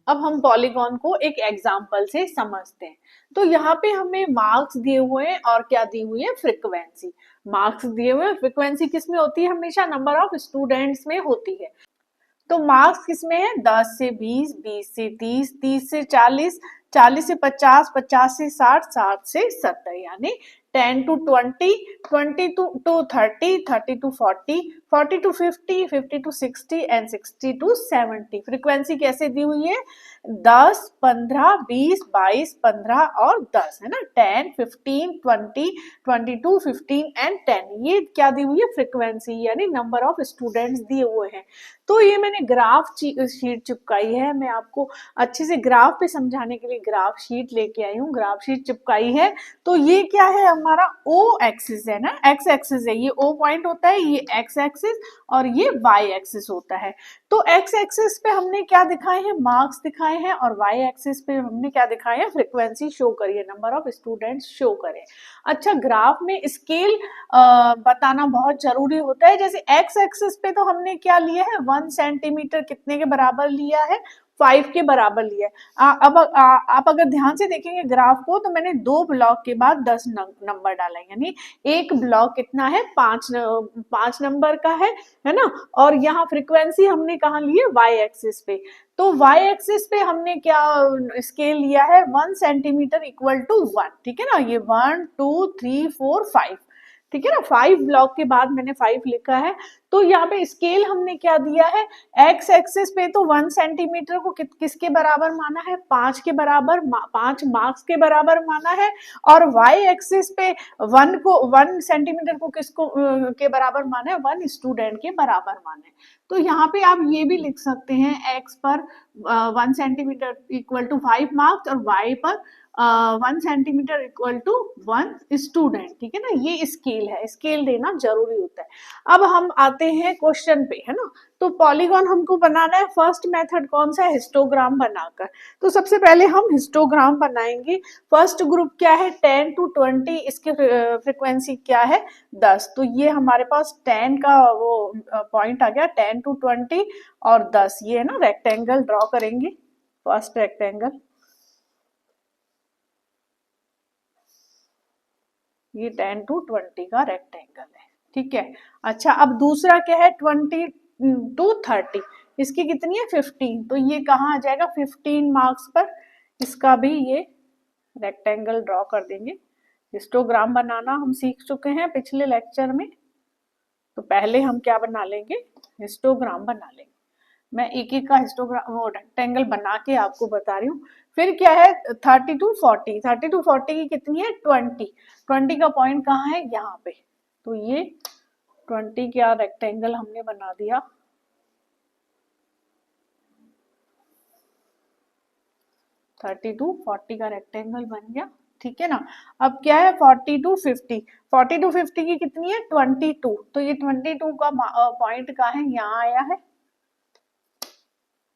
अब हम पॉलीगॉन को एक एग्जाम्पल से समझते हैं। तो यहाँ पे हमें मार्क्स दिए हुए हैं और क्या दी हुई है, फ्रीक्वेंसी। मार्क्स दिए हुए हैं, फ्रीक्वेंसी किस में होती है, हमेशा नंबर ऑफ स्टूडेंट्स में होती है। तो मार्क्स किसमें है, 10 से 20, 20 से 30, 30 से 40, 40 से 50, 50 से 60, 60 से 70, यानी 10 to 20, 20 to 30, 30 to 40, 40 to 50, 50 to 60 and 60 to 70। Frequency कैसे दी हुई है, 10, 15, 20, 22, 15 और 10, है ना, 10, 15, 20, 22, 15 एंड 10। ये क्या दी हुई है, फ्रीक्वेंसी, यानी नंबर ऑफ स्टूडेंट्स दिए हुए हैं। तो ये मैंने ग्राफ शीट चिपकाई है, मैं आपको अच्छे से ग्राफ पे समझाने के लिए ग्राफ शीट लेके आई हूँ, ग्राफ शीट चिपकाई है। तो ये क्या है, हमारा ओ एक्सिस है ना, एक्स एक्सिस है, ये ओ पॉइंट होता है, ये एक्स एक्सिस और ये वाई एक्सिस होता है। तो एक्स एक्सिस पे हमने क्या दिखाए हैं, मार्क्स दिखाए हैं, और वाई एक्सिस पे हमने क्या दिखाए हैं, फ्रीक्वेंसी शो करिए, नंबर ऑफ स्टूडेंट्स शो करें। अच्छा, ग्राफ में स्केल बताना बहुत जरूरी होता है। जैसे एक्स एक्सिस पे तो हमने क्या लिया है, 1 सेंटीमीटर कितने के बराबर लिया है, 5 के बराबर लिया है। अब आप अगर ध्यान से देखेंगे ग्राफ को, तो मैंने 2 ब्लॉक के बाद 10 नंबर डाला है, यानी एक ब्लॉक कितना है, 5 नंबर का है ना। और यहाँ फ्रीक्वेंसी हमने कहाँ ली है, वाई एक्सिस पे। तो वाई एक्सिस पे हमने क्या स्केल लिया है, 1 सेंटीमीटर इक्वल टू 1, ठीक है ना, ये 1 2 3 4 5, ठीक है ना, 5 ब्लॉक के बाद मैंने 5 लिखा है। तो यहाँ पे स्केल हमने क्या दिया है, एक्स एक्सिस पे तो 1 सेंटीमीटर को किसके बराबर माना है, 5 के बराबर, 5 मार्क्स के बराबर माना है। और वाई एक्सिस पे 1 सेंटीमीटर को किसको के बराबर माना है, 1 स्टूडेंट के बराबर माना है। तो यहाँ पे आप ये भी लिख सकते हैं, एक्स पर 1 सेंटीमीटर इक्वल टू 5 मार्क्स और वाई पर 1 सेंटीमीटर इक्वल टू 1 स्टूडेंट, ठीक है ना। ये स्केल है, स्केल देना जरूरी होता है। अब हम आते हैं क्वेश्चन पे, है ना। तो पॉलीगॉन हमको बनाना है, फर्स्ट मेथड कौन सा है, हिस्टोग्राम बनाकर। तो सबसे पहले हम हिस्टोग्राम बनाएंगे। फर्स्ट ग्रुप क्या है, 10 to 20, इसके फ्रीक्वेंसी क्या है, 10। तो ये हमारे पास 10 का वो पॉइंट आ गया, 10 to 20 और 10, ये है ना, रेक्टेंगल ड्रॉ करेंगे, फर्स्ट रेक्टेंगल, ये 10 to 20 का रेक्टेंगल है, ठीक है। अच्छा, अब दूसरा क्या है, 20 to 30, इसकी कितनी है, 15। तो ये कहाँ आ जाएगा, 15 मार्क्स पर, इसका भी ये रेक्टेंगल ड्रॉ कर देंगे। हिस्टोग्राम बनाना हम सीख चुके हैं पिछले लेक्चर में, तो पहले हम क्या बना लेंगे, हिस्टोग्राम बना लेंगे। मैं एक एक का हिस्टोग्राम वो रेक्टेंगल बना के आपको बता रही हूँ। फिर क्या है, 30 to 40, 30 to 40 की कितनी है, 20, 20 का पॉइंट कहाँ है, यहाँ पे। तो ये 20 का रेक्टेंगल हमने बना दिया, 30 to 40 का रेक्टेंगल बन गया, ठीक है ना। अब क्या है, 40 to 50, 40 to 50 की कितनी है, 22। तो ये 22 का पॉइंट कहाँ है, यहाँ आया है।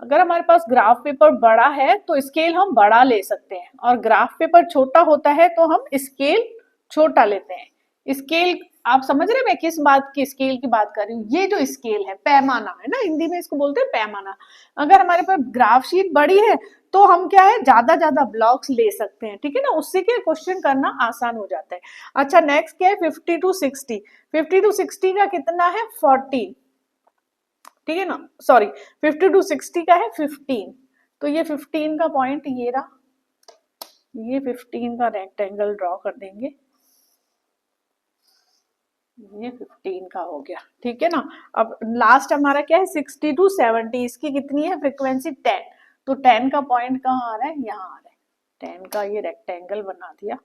अगर हमारे पास ग्राफ पेपर बड़ा है तो स्केल हम बड़ा ले सकते हैं, और ग्राफ पेपर छोटा होता है तो हम स्केल छोटा लेते हैं। स्केल, आप समझ रहे हैं मैं किस बात की स्केल की बात कर रही हूँ, ये जो स्केल है, पैमाना है ना, हिंदी में इसको बोलते हैं पैमाना। अगर हमारे पास ग्राफ शीट बड़ी है तो हम क्या है, ज्यादा ज्यादा ब्लॉक्स ले सकते हैं, ठीक है ना, उससे क्या क्वेश्चन करना आसान हो जाता है। अच्छा, नेक्स्ट क्या है, 50 to 60, 50 to 60 का कितना है, 40, ठीक है ना, सॉरी, 50 to 60 का है 15। तो ये 15 का पॉइंट ये रहा, ये 15 का रेक्टेंगल ड्रॉ कर देंगे, ये 15 का हो गया, ठीक है ना। अब लास्ट हमारा क्या है, 60 to 70, इसकी कितनी है फ्रीक्वेंसी, 10। तो 10 का पॉइंट कहाँ आ रहा है, यहाँ आ रहा है, 10 का ये रेक्टेंगल बना दिया,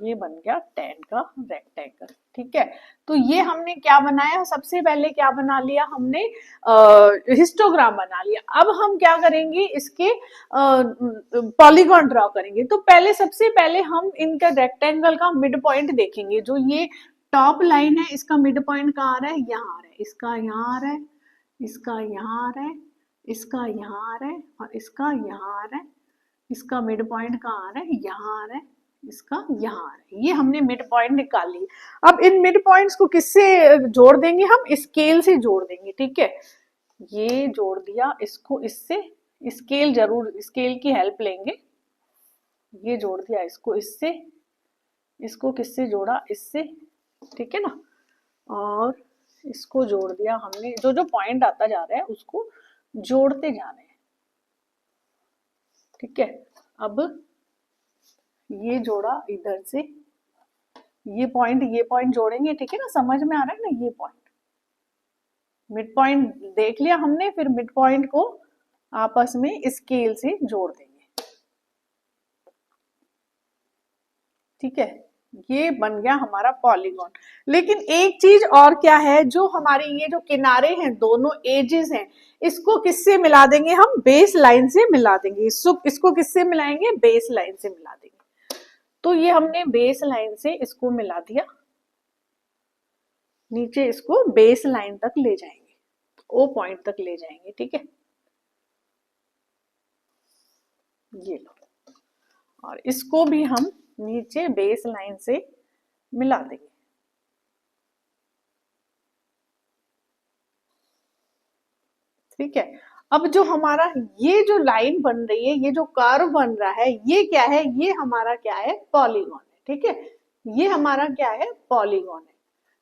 ये बन गया 10 का रेक्टेंगल, ठीक है। तो ये हमने क्या बनाया, सबसे पहले क्या बना लिया हमने, हिस्टोग्राम बना लिया। अब हम क्या करेंगे, इसके पॉलीगॉन ड्रॉ करेंगे। तो पहले, सबसे पहले हम इनका रेक्टेंगल का मिड पॉइंट देखेंगे। जो ये टॉप लाइन है, इसका मिड पॉइंट कहाँ आ रहा है, यहाँ आ रहा है, इसका यहाँ आ रहा है, इसका यहाँ आ रहा है, इसका यहाँ आ रहा है, और इसका यहाँ आ रहा है। इसका मिड पॉइंट कहाँ आ रहा है, यहाँ आ रहा है, इसका यहाँ आ रहा है, ये हमने मिड पॉइंट निकाल ली। अब इन मिड पॉइंट्स को किससे जोड़ देंगे, हम स्केल से जोड़ देंगे, ठीक है। ये जोड़ दिया इसको इससे, स्केल जरूर, स्केल की हेल्प लेंगे। ये जोड़ दिया इसको इससे, इसको किससे जोड़ा, इससे, ठीक है ना। और इसको जोड़ दिया हमने, जो जो पॉइंट आता जा रहा है उसको जोड़ते जा रहे हैं, ठीक है। अब ये जोड़ा इधर से, ये पॉइंट जोड़ेंगे, ठीक है ना, समझ में आ रहा है ना। ये पॉइंट, मिड पॉइंट देख लिया हमने, फिर मिड पॉइंट को आपस में स्केल से जोड़ देंगे, ठीक है। ये बन गया हमारा पॉलीगॉन। लेकिन एक चीज और क्या है, जो हमारे ये जो किनारे हैं, दोनों एजेस हैं, इसको किससे मिला देंगे हम, बेस लाइन से मिला देंगे। इसको किससे मिलाएंगे, बेस लाइन से मिला देंगे। तो ये हमने बेस लाइन से इसको मिला दिया, नीचे इसको बेस लाइन तक ले जाएंगे, ओ पॉइंट तक ले जाएंगे, ठीक है। ये लो, और इसको भी हम नीचे बेस लाइन से मिला देंगे, ठीक है। अब जो हमारा ये जो लाइन बन रही है, ये जो कर्व बन रहा है, ये क्या है, ये हमारा क्या है, पॉलीगॉन है, ठीक है। ये हमारा क्या है, पॉलीगॉन है।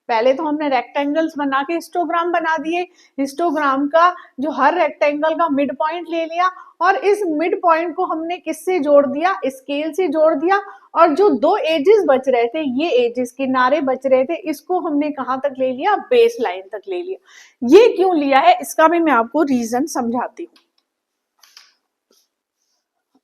पहले तो हमने रेक्टेंगल्स बना के हिस्टोग्राम बना दिए, हिस्टोग्राम का जो हर रेक्टेंगल का मिड पॉइंट ले लिया, और इस मिड पॉइंट को हमने किससे जोड़ दिया, स्केल से जोड़ दिया। और जो दो एजेस बच रहे थे, ये एजेस किनारे बच रहे थे, इसको हमने कहां तक ले लिया, बेस लाइन तक ले लिया। ये क्यों लिया है, इसका भी मैं आपको रीजन समझाती हूँ।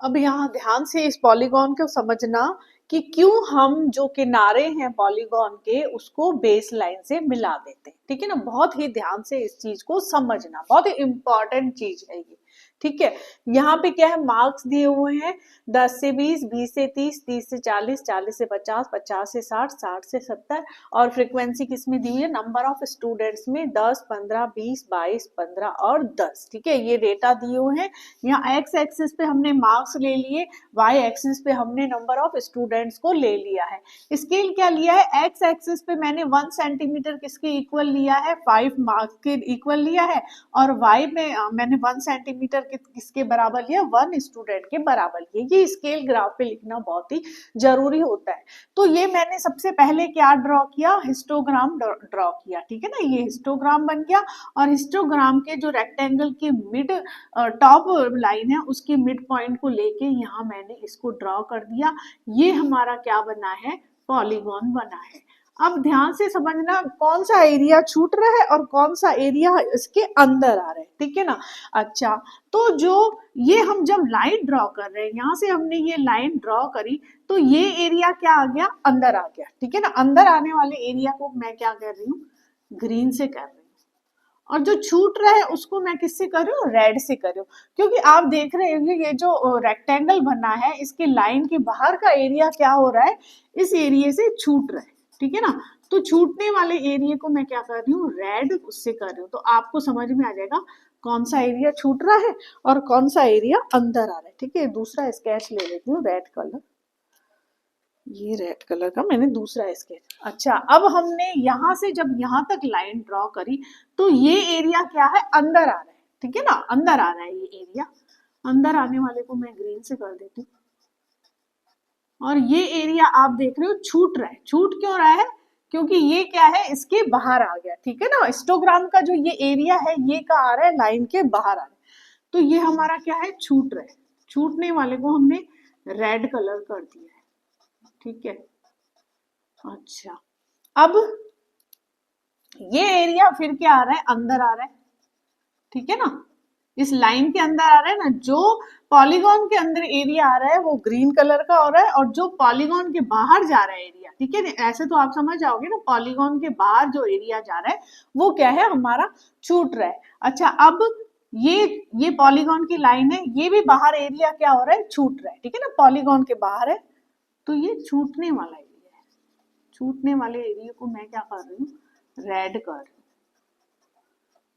अब यहाँ ध्यान से इस पॉलीगॉन को समझना कि क्यों हम जो किनारे हैं पॉलीगॉन के, उसको बेस लाइन से मिला देते हैं, ठीक है ना। बहुत ही ध्यान से इस चीज को समझना, बहुत ही इंपॉर्टेंट चीज है ये, ठीक है। यहाँ पे क्या है, मार्क्स दिए हुए हैं 10 से 20, 20 से 30, 30 से 40, 40 से 50, 50 से 60, 60 से 70, और फ्रीक्वेंसी किसमें दी हुई है, नंबर ऑफ स्टूडेंट्स में 10, 15, 20, 22, 15 और 10, ठीक है। ये डेटा दिए हुए हैं। यहाँ एक्स एक्सिस पे हमने मार्क्स ले लिए, वाई एक्सिस पे हमने नंबर ऑफ स्टूडेंट्स को ले लिया है। स्केल क्या लिया है, एक्स एक्सिस पे मैंने 1 सेंटीमीटर किसके इक्वल लिया है, 5 मार्क्स के इक्वल लिया है, और वाई में मैंने 1 सेंटीमीटर किसके बराबर लिया, 1 स्टूडेंट के बराबर लिया। ये स्केल ग्राफ पे लिखना बहुत ही जरूरी होता है। तो ये मैंने सबसे पहले क्या ड्रॉ किया, हिस्टोग्राम ड्रॉ किया, ठीक है ना। ये हिस्टोग्राम बन गया, और हिस्टोग्राम के जो रेक्टेंगल के मिड टॉप लाइन है, उसके मिड पॉइंट को लेके यहाँ मैंने इसको ड्रॉ कर दिया। ये हमारा क्या बना है, पॉलीगॉन बना है। अब ध्यान से समझना, कौन सा एरिया छूट रहा है और कौन सा एरिया इसके अंदर आ रहा है, ठीक है ना। अच्छा, तो जो ये हम जब लाइन ड्रॉ कर रहे हैं, यहाँ से हमने ये लाइन ड्रॉ करी, तो ये एरिया क्या आ गया, अंदर आ गया, ठीक है ना। अंदर आने वाले एरिया को मैं क्या कर रही हूँ, ग्रीन से कर रही हूँ, और जो छूट रहा है उसको मैं किससे कर रही हूँ, रेड से कर रही हूँ। क्योंकि आप देख रहे होंगे ये जो रेक्टेंगल बना है, इसके लाइन के बाहर का एरिया क्या हो रहा है, इस एरिया से छूट रहा है, ठीक है ना। तो छूटने वाले एरिया को मैं क्या कर रही हूँ, रेड उससे कर रही हूँ। तो आपको समझ में आ जाएगा कौन सा एरिया छूट रहा है और कौन सा एरिया अंदर आ रहा है, ठीक है। दूसरा स्केच ले लेती हूँ, रेड कलर, ये रेड कलर का मैंने दूसरा स्केच। अच्छा, अब हमने यहां से जब यहां तक लाइन ड्रॉ करी, तो ये एरिया क्या है, अंदर आ रहा है, ठीक है ना, अंदर आ रहा है ये एरिया। अंदर आने वाले को मैं ग्रीन से कर देती हूँ, और ये एरिया आप देख रहे हो छूट रहा है। छूट क्यों रहा है, क्योंकि ये क्या है, इसके बाहर आ गया, ठीक है ना। हिस्टोग्राम का जो ये एरिया है, ये का आ रहा है, लाइन के बाहर आ रहा है, तो ये हमारा क्या है, छूट रहा है। छूटने वाले को हमने रेड कलर कर दिया है, ठीक है। अच्छा, अब ये एरिया फिर क्या आ रहा है, अंदर आ रहा है, ठीक है ना। इस लाइन के अंदर आ रहा है ना, जो पॉलीगॉन के अंदर एरिया आ रहा है वो ग्रीन कलर का हो रहा है, और जो पॉलीगॉन के बाहर जा रहा है एरिया, ठीक है ना, ऐसे तो आप समझ जाओगे ना, पॉलीगॉन के बाहर जो एरिया जा रहा है वो क्या है, हमारा छूट रहा है। अच्छा, अब ये पॉलीगॉन की लाइन है, ये भी बाहर एरिया क्या हो रहा है, छूट रहा है, ठीक है ना, पॉलीगॉन के बाहर है, तो ये छूटने वाला एरिया है। छूटने वाले एरिया को मैं क्या कर रही हूँ, रेड कर रही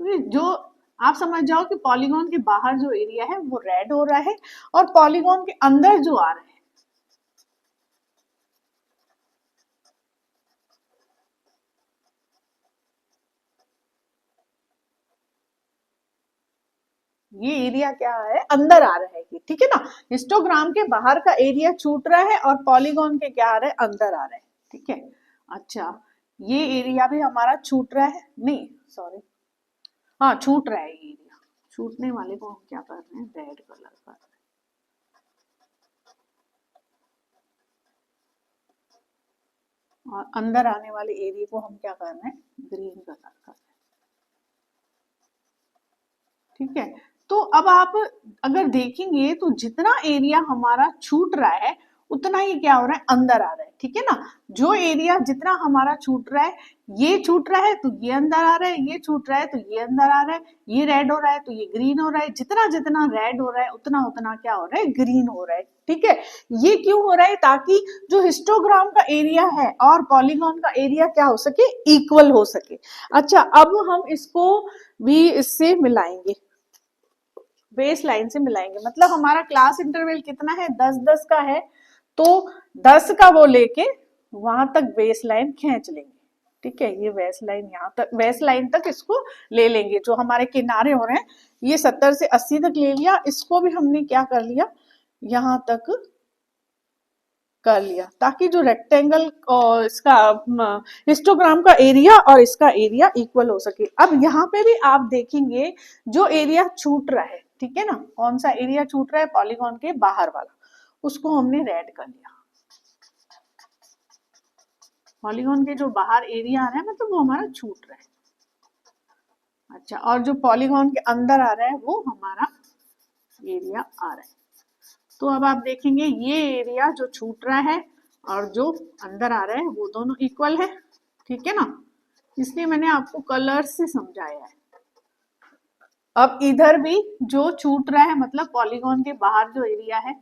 हूँ। जो आप समझ जाओ कि पॉलीगॉन के बाहर जो एरिया है वो रेड हो रहा है, और पॉलीगॉन के अंदर जो आ रहा है ये एरिया क्या है, अंदर आ रहा है ये, ठीक है ना। हिस्टोग्राम के बाहर का एरिया छूट रहा है और पॉलीगॉन के क्या आ रहा है, अंदर आ रहा है, ठीक है। अच्छा, ये एरिया भी हमारा छूट रहा है, नहीं सॉरी, हाँ छूट रहा है ये एरिया। छूटने वाले को हम क्या कर रहे हैं, रेड कलर कर रहे हैं। और अंदर आने वाले एरिया को हम क्या कर रहे हैं, ग्रीन कलर कर रहे हैं, ठीक है। तो अब आप अगर देखेंगे तो जितना एरिया हमारा छूट रहा है उतना ही क्या हो रहा है, अंदर आ रहा है, ठीक है ना। जो एरिया जितना हमारा छूट रहा है, ये छूट रहा है तो ये अंदर आ रहा है, ये छूट रहा है तो ये अंदर आ रहा है, ये रेड हो रहा है तो ये ग्रीन हो रहा है, जितना जितना रेड हो रहा है उतना उतना क्या हो रहा है, ग्रीन हो रहा है, ठीक है। ये क्यों हो रहा है, ताकि जो हिस्टोग्राम का एरिया है और पॉलीगॉन का एरिया क्या हो सके, इक्वल हो सके। अच्छा, अब हम इसको भी इससे मिलाएंगे, बेस लाइन से मिलाएंगे। मतलब हमारा क्लास इंटरवल कितना है, 10-10 का है, तो 10 का वो लेके वहां तक बेस लाइन खींच लेंगे, ठीक है। ये बेस लाइन यहाँ तक, बेस लाइन तक इसको ले लेंगे। जो हमारे किनारे हो रहे हैं ये 70 से 80 तक ले लिया, इसको भी हमने क्या कर लिया, यहाँ तक कर लिया, ताकि जो रेक्टेंगल और इसका हिस्टोग्राम का एरिया और इसका एरिया इक्वल हो सके। अब यहाँ पे भी आप देखेंगे जो एरिया छूट रहा है, ठीक है ना, कौन सा एरिया छूट रहा है, पॉलीगॉन के बाहर वाला, उसको हमने रेड कर लिया। पॉलीगॉन के जो बाहर एरिया आ रहा है मतलब वो हमारा छूट रहा है। अच्छा, और जो पॉलीगॉन के अंदर आ रहा है वो हमारा एरिया आ रहा है। तो अब आप देखेंगे ये एरिया जो छूट रहा है और जो अंदर आ रहा है वो दोनों इक्वल है, ठीक है ना। इसलिए मैंने आपको कलर से समझाया है। अब इधर भी जो छूट रहा है, मतलब पॉलीगॉन के बाहर जो एरिया है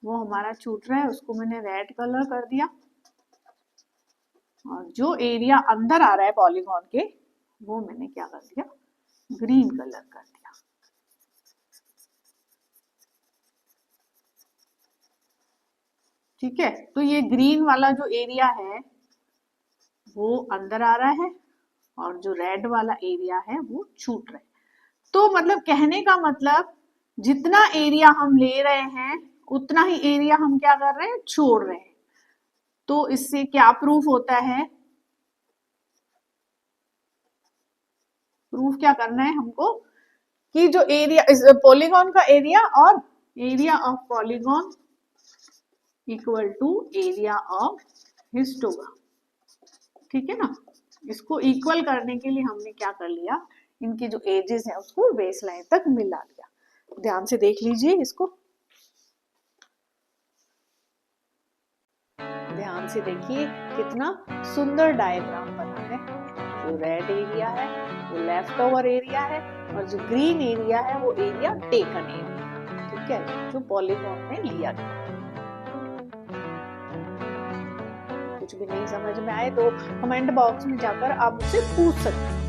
वो हमारा छूट रहा है, उसको मैंने रेड कलर कर दिया। और जो एरिया अंदर आ रहा है पॉलीगॉन के, वो मैंने क्या कर दिया, ग्रीन कलर कर दिया। ठीक है, तो ये ग्रीन वाला जो एरिया है वो अंदर आ रहा है और जो रेड वाला एरिया है वो छूट रहा है। तो मतलब कहने का मतलब जितना एरिया हम ले रहे हैं उतना ही एरिया हम क्या कर रहे हैं, छोड़ रहे हैं। तो इससे क्या प्रूफ होता है, प्रूफ क्या करना है हमको, कि जो एरिया पॉलीगॉन का एरिया और area of polygon equal to area of histogram, ठीक है ना। इसको इक्वल करने के लिए हमने क्या कर लिया, इनकी जो एजेस है उसको बेस लाइन तक मिला दिया। ध्यान से देख लीजिए इसको, ध्यान से देखिए कितना सुंदर डायग्राम बना है। जो रेड एरिया है वो लेफ्ट ओवर एरिया है और जो ग्रीन एरिया है वो एरिया टेकन एरिया, ठीक है, जो पॉलीगॉन में लिया गया। कुछ भी नहीं समझ में आए तो कमेंट बॉक्स में जाकर आप मुझसे पूछ सकते हैं।